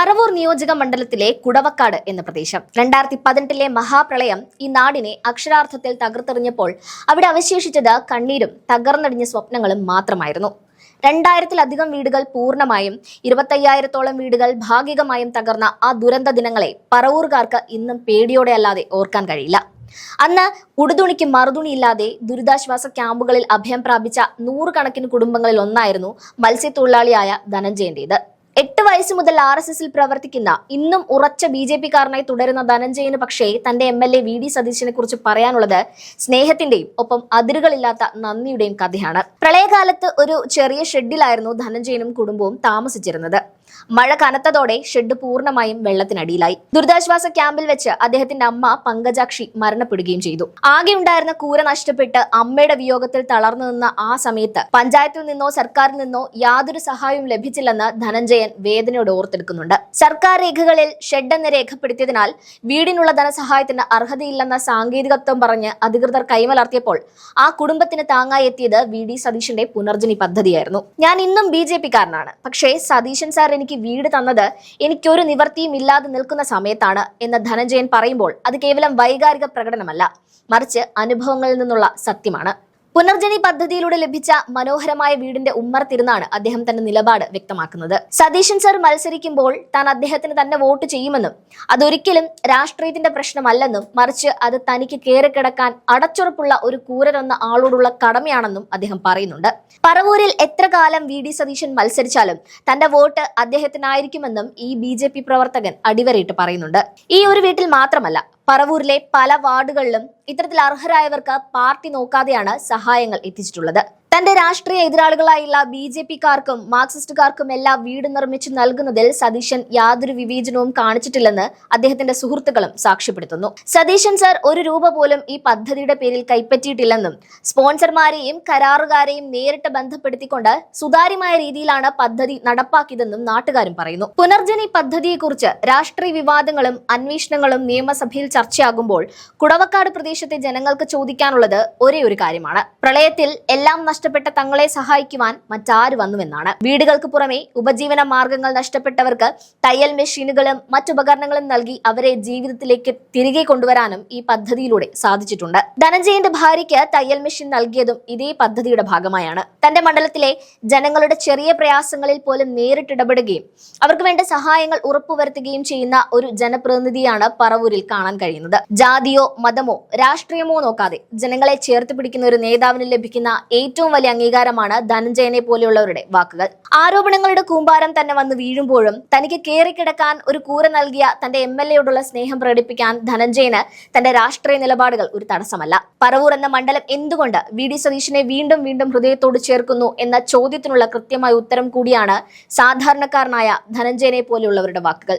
പറവൂർ നിയോജക മണ്ഡലത്തിലെ കുടവക്കാട് എന്ന പ്രദേശം 2018 മഹാപ്രളയം ഈ നാടിനെ അക്ഷരാർത്ഥത്തിൽ തകർത്തെറിഞ്ഞപ്പോൾ അവിടെ അവശേഷിച്ചത് കണ്ണീരും തകർന്നടിഞ്ഞ സ്വപ്നങ്ങളും മാത്രമായിരുന്നു. 2000-ലധികം വീടുകൾ പൂർണ്ണമായും 25,000-ഓളം വീടുകൾ ഭാഗികമായും തകർന്ന ആ ദുരന്ത ദിനങ്ങളെ പറവൂർകാർക്ക് ഇന്നും പേടിയോടെ അല്ലാതെ ഓർക്കാൻ കഴിയില്ല. അന്ന് ഉടുതുണിക്ക് മറുതുണിയില്ലാതെ ദുരിതാശ്വാസ ക്യാമ്പുകളിൽ അഭയം പ്രാപിച്ച 100 കണക്കിന് കുടുംബങ്ങളിൽ ഒന്നായിരുന്നു മത്സ്യത്തൊഴിലാളിയായ ധനഞ്ജയന്റേത്. 8 വയസ്സ് മുതൽ RSSൽ പ്രവർത്തിക്കുന്ന ഇന്നും ഉറച്ച BJP-കാരനായി തുടരുന്ന ധനഞ്ജയന് പക്ഷേ തന്റെ MLA VD സതീശനെ കുറിച്ച് പറയാനുള്ളത് സ്നേഹത്തിന്റെയും ഒപ്പം അതിരുകളില്ലാത്ത നന്ദിയുടെയും കഥയാണ്. പ്രളയകാലത്ത് ഒരു ചെറിയ ഷെഡിലായിരുന്നു ധനഞ്ജയനും കുടുംബവും താമസിച്ചിരുന്നത്. മഴ കനത്തതോടെ ഷെഡ് പൂർണ്ണമായും വെള്ളത്തിനടിയിലായി. ദുരിതാശ്വാസ ക്യാമ്പിൽ വെച്ച് അദ്ദേഹത്തിന്റെ അമ്മ പങ്കജാക്ഷി മരണപ്പെടുകയും ചെയ്തു. ആകെ ഉണ്ടായിരുന്ന കൂര നഷ്ടപ്പെട്ട് അമ്മയുടെ വിയോഗത്തിൽ തളർന്നു നിന്ന ആ സമയത്ത് പഞ്ചായത്തിൽ നിന്നോ സർക്കാരിൽ നിന്നോ യാതൊരു സഹായവും ലഭിച്ചില്ലെന്ന് ധനഞ്ജയൻ വേദനയോടെ ഓർത്തെടുക്കുന്നുണ്ട്. സർക്കാർ രേഖകളിൽ ഷെഡ് എന്ന് രേഖപ്പെടുത്തിയതിനാൽ വീടിനുള്ള ധനസഹായത്തിന് അർഹതയില്ലെന്ന സാങ്കേതികത്വം പറഞ്ഞ് അധികൃതർ കൈമലർത്തിയപ്പോൾ ആ കുടുംബത്തിന് താങ്ങായി എത്തിയത് VD സതീശന്റെ പുനർജനി പദ്ധതിയായിരുന്നു. ഞാൻ ഇന്നും BJP-കാരനാണ്, പക്ഷേ സതീശൻ സാർ എനിക്ക് വീട് തന്നത് എനിക്കൊരു നിവർത്തിയും ഇല്ലാതെ നിൽക്കുന്ന സമയത്താണ് എന്ന് ധനഞ്ജയൻ പറയുമ്പോൾ അത് കേവലം വൈകാരിക പ്രകടനമല്ല, മറിച്ച് അനുഭവങ്ങളിൽ നിന്നുള്ള സത്യമാണ്. പുനർജനി പദ്ധതിയിലൂടെ ലഭിച്ച മനോഹരമായ വീടിന്റെ ഉമ്മറത്തിരുന്നാണ് അദ്ദേഹം തന്റെ നിലപാട് വ്യക്തമാക്കുന്നത്. സതീശൻ സർ മത്സരിക്കുമ്പോൾ താൻ അദ്ദേഹത്തിന് തന്നെ വോട്ട് ചെയ്യുമെന്നും അതൊരിക്കലും രാഷ്ട്രീയത്തിന്റെ പ്രശ്നമല്ലെന്നും മറിച്ച് അത് തനിക്ക് കയറിക്കിടക്കാൻ അടച്ചുറപ്പുള്ള ഒരു കൂരരെന്ന ആളോടുള്ള കടമയാണെന്നും അദ്ദേഹം പറയുന്നുണ്ട്. പറവൂരിൽ എത്ര കാലം VD സതീശൻ മത്സരിച്ചാലും തന്റെ വോട്ട് അദ്ദേഹത്തിനായിരിക്കുമെന്നും ഈ BJP പ്രവർത്തകൻ അടിവരയിട്ട് പറയുന്നുണ്ട്. ഈ ഒരു വീട്ടിൽ മാത്രമല്ല, പറവൂരിലെ പല വാർഡുകളിലും ഇത്തരത്തിൽ അർഹരായവർക്ക് പാർട്ടി നോക്കാതെയാണ് സഹായങ്ങൾ എത്തിച്ചിട്ടുള്ളത്. തന്റെ രാഷ്ട്രീയ എതിരാളികളായുള്ള BJP-കാർക്കും മാർക്സിസ്റ്റുകാർക്കും എല്ലാം വീട് നിർമ്മിച്ചു നൽകുന്നതിൽ സതീശൻ യാതൊരു വിവേചനവും കാണിച്ചിട്ടില്ലെന്ന് അദ്ദേഹത്തിന്റെ സുഹൃത്തുക്കളും സാക്ഷ്യപ്പെടുത്തുന്നു. സതീശൻ സർ ഒരു രൂപ പോലും ഈ പദ്ധതിയുടെ പേരിൽ കൈപ്പറ്റിയിട്ടില്ലെന്നും സ്പോൺസർമാരെയും കരാറുകാരെയും നേരിട്ട് ബന്ധപ്പെടുത്തിക്കൊണ്ട് സുതാര്യമായ രീതിയിലാണ് പദ്ധതി നടപ്പാക്കിയതെന്നും നാട്ടുകാരും പറയുന്നു. പുനർജനി പദ്ധതിയെക്കുറിച്ച് രാഷ്ട്രീയ വിവാദങ്ങളും അന്വേഷണങ്ങളും നിയമസഭയിൽ ചർച്ചയാകുമ്പോൾ കുടവക്കാട് പ്രദേശത്തെ ജനങ്ങൾക്ക് ചോദിക്കാനുള്ളത് ഒരേ ഒരു കാര്യമാണ്: പ്രളയത്തിൽ എല്ലാം നഷ്ടപ്പെട്ട തങ്ങളെ സഹായിക്കുവാൻ മറ്റാര് വന്നുവെന്നാണ്. വീടുകൾക്ക് പുറമെ ഉപജീവന മാർഗങ്ങൾ നഷ്ടപ്പെട്ടവർക്ക് തയ്യൽ മെഷീനുകളും മറ്റുപകരണങ്ങളും നൽകി അവരെ ജീവിതത്തിലേക്ക് തിരികെ കൊണ്ടുവരാനും ഈ പദ്ധതിയിലൂടെ സാധിച്ചിട്ടുണ്ട്. ധനഞ്ജയന്റെ ഭാര്യയ്ക്ക് തയ്യൽ മെഷീൻ നൽകിയതും ഇതേ പദ്ധതിയുടെ ഭാഗമായാണ്. തന്റെ മണ്ഡലത്തിലെ ജനങ്ങളുടെ ചെറിയ പ്രയാസങ്ങളിൽ പോലും നേരിട്ടിടപെടുകയും അവർക്ക് വേണ്ട സഹായങ്ങൾ ഉറപ്പുവരുത്തുകയും ചെയ്യുന്ന ഒരു ജനപ്രതിനിധിയാണ് പറവൂരിൽ കാണാൻ കഴിയുന്നത്. ജാതിയോ മതമോ രാഷ്ട്രീയമോ നോക്കാതെ ജനങ്ങളെ ചേർത്ത് പിടിക്കുന്ന ഒരു നേതാവിന് ലഭിക്കുന്ന ഏറ്റവും വലിയ അംഗീകാരമാണ് ധനഞ്ജയനെ പോലെയുള്ളവരുടെ വാക്കുകൾ. ആരോപണങ്ങളുടെ കൂമ്പാരം തന്നെ വന്ന് വീഴുമ്പോഴും തനിക്ക് കയറിക്കിടക്കാൻ ഒരു കൂര നൽകിയ തന്റെ MLA-യോടുള്ള സ്നേഹം പ്രകടിപ്പിക്കാൻ ധനഞ്ജയന് തന്റെ രാഷ്ട്രീയ നിലപാടുകൾ ഒരു തടസ്സമല്ല. പറവൂർ എന്ന മണ്ഡലം എന്തുകൊണ്ട് VD സതീശനെ വീണ്ടും വീണ്ടും ഹൃദയത്തോട് ചേർക്കുന്നു എന്ന ചോദ്യത്തിനുള്ള കൃത്യമായ ഉത്തരം കൂടിയാണ് സാധാരണക്കാരനായ ധനഞ്ജയനെ പോലെയുള്ളവരുടെ വാക്കുകൾ.